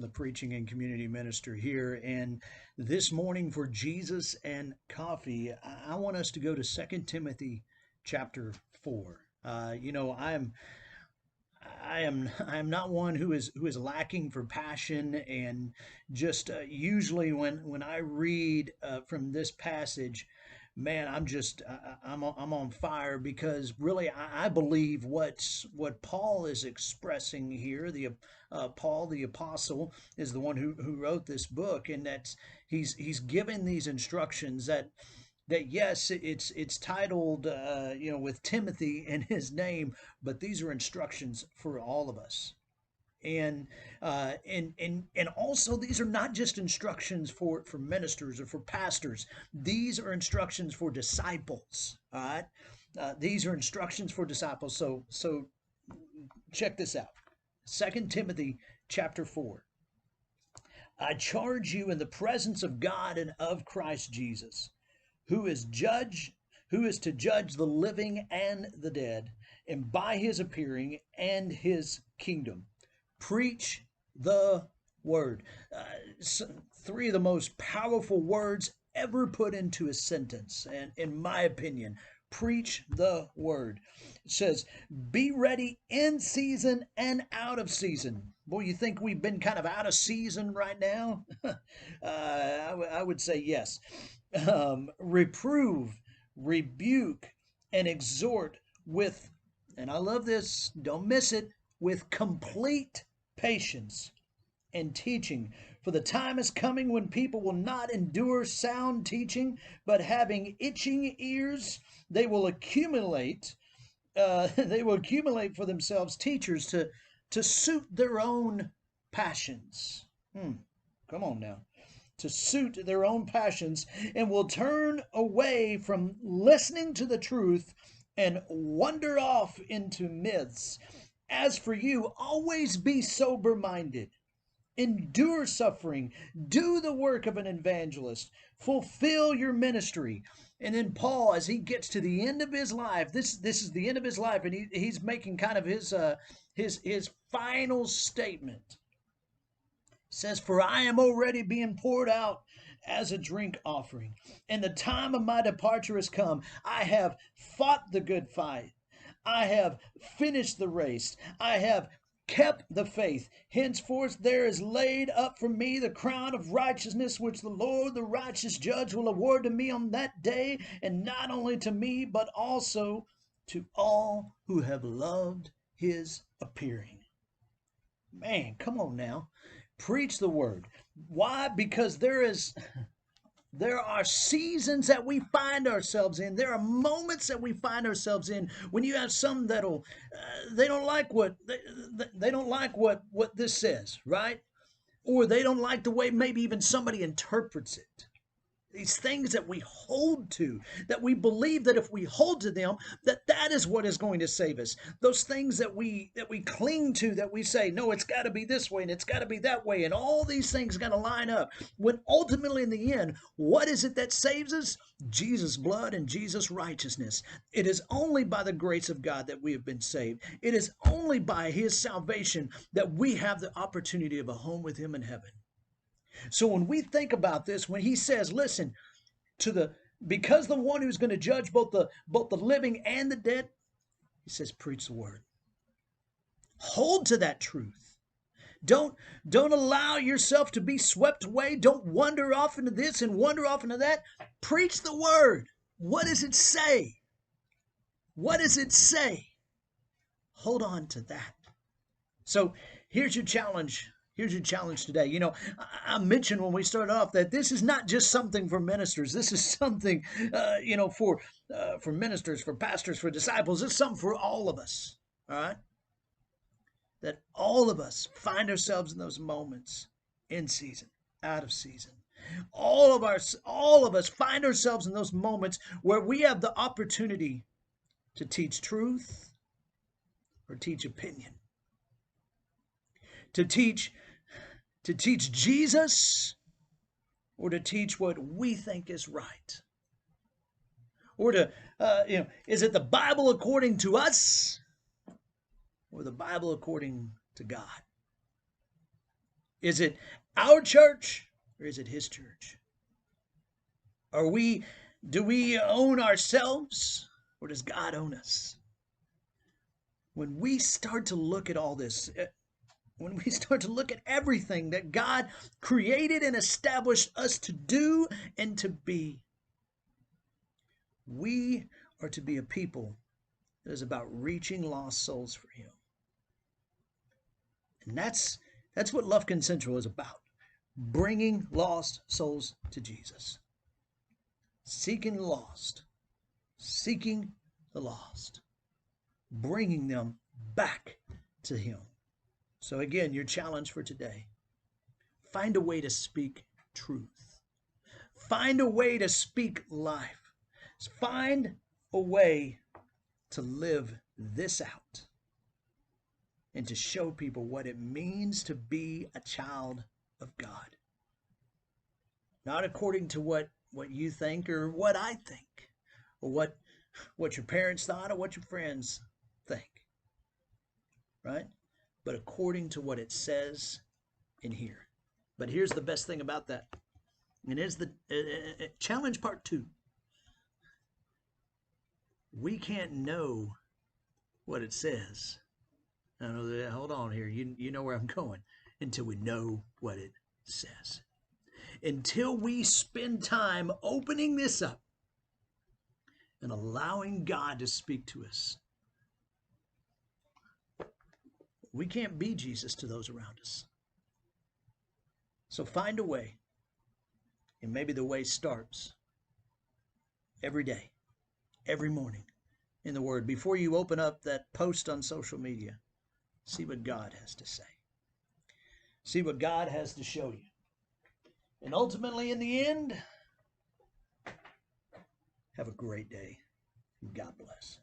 the preaching and community minister here. And this morning for Jesus and Coffee, I want us to go to Second Timothy chapter 4. I am not one who is lacking for passion, and just usually when I read from this passage, man, I'm on fire, because really I believe what Paul is expressing here. The Paul the apostle is the one who wrote this book, and that's he's given these instructions that yes, it's titled with Timothy in his name, but these are instructions for all of us. And also, these are not just instructions for ministers or for pastors. These are instructions for disciples. All right, these are instructions for disciples. So check this out. Second Timothy chapter 4. I charge you in the presence of God and of Christ Jesus, who is judge who is to judge the living and the dead, and by his appearing and his kingdom. Preach the word. Three of the most powerful words ever put into a sentence, and in my opinion, preach the word. It says, be ready in season and out of season. Boy, you think we've been kind of out of season right now? I would say yes. Reprove, rebuke, and exhort with, and I love this, don't miss it, with complete patience and teaching. For the time is coming when people will not endure sound teaching, but having itching ears, they will accumulate. They will accumulate for themselves teachers to suit their own passions. Come on now, to suit their own passions, and will turn away from listening to the truth and wander off into myths. As for you, always be sober minded, endure suffering, do the work of an evangelist, fulfill your ministry. And then Paul, as he gets to the end of his life, this is the end of his life, and he's making kind of his final statement. Says, for I am already being poured out as a drink offering, and the time of my departure has come. I have fought the good fight. I have finished the race. I have kept the faith. Henceforth there is laid up for me the crown of righteousness, which the Lord, the righteous judge, will award to me on that day, and not only to me, but also to all who have loved his appearing. Man, come on now. Preach the word. Why? Because there are seasons that we find ourselves in. There are moments that we find ourselves in when you have some that'll they don't like they don't like what this says, right? Or they don't like the way maybe even somebody interprets it. These things that we hold to, that we believe that if we hold to them, that is what is going to save us. Those things that we cling to, that we say, no, it's got to be this way and it's got to be that way, and all these things got to line up. When ultimately in the end, what is it that saves us? Jesus' blood and Jesus' righteousness. It is only by the grace of God that we have been saved. It is only by his salvation that we have the opportunity of a home with him in heaven. So when we think about this, when he says, listen, to the because the one who's going to judge both the living and the dead, he says, preach the word. Hold to that truth. Don't allow yourself to be swept away. Don't wander off into this and wander off into that. Preach the word. What does it say? What does it say? Hold on to that. So here's your challenge. Here's your challenge today. I mentioned when we started off that this is not just something for ministers. This is something, for ministers, for pastors, for disciples. It's something for all of us. All right, that all of us find ourselves in those moments, in season, out of season. All of us find ourselves in those moments where we have the opportunity to teach truth or teach opinion, to teach Jesus, or to teach what we think is right, or to is it the Bible according to us, or the Bible according to God? Is it our church or is it his church? Do we own ourselves or does God own us? When we start to look at all this, when we start to look at everything that God created and established us to do and to be, we are to be a people that is about reaching lost souls for him. And that's what Lufkin Central is about. Bringing lost souls to Jesus. Seeking the lost. Seeking the lost. Bringing them back to him. So again, your challenge for today. Find a way to speak truth. Find a way to speak life. Find a way to live this out and to show people what it means to be a child of God. Not according to what you think or what I think or what your parents thought or what your friends think, right? But according to what it says in here. But here's the best thing about that. And here's the challenge part 2. We can't know what it says. Hold on here. You know where I'm going. Until we know what it says. Until we spend time opening this up and allowing God to speak to us. We can't be Jesus to those around us. So find a way. And maybe the way starts every day, every morning in the Word. Before you open up that post on social media, see what God has to say. See what God has to show you. And ultimately, in the end, have a great day. God bless.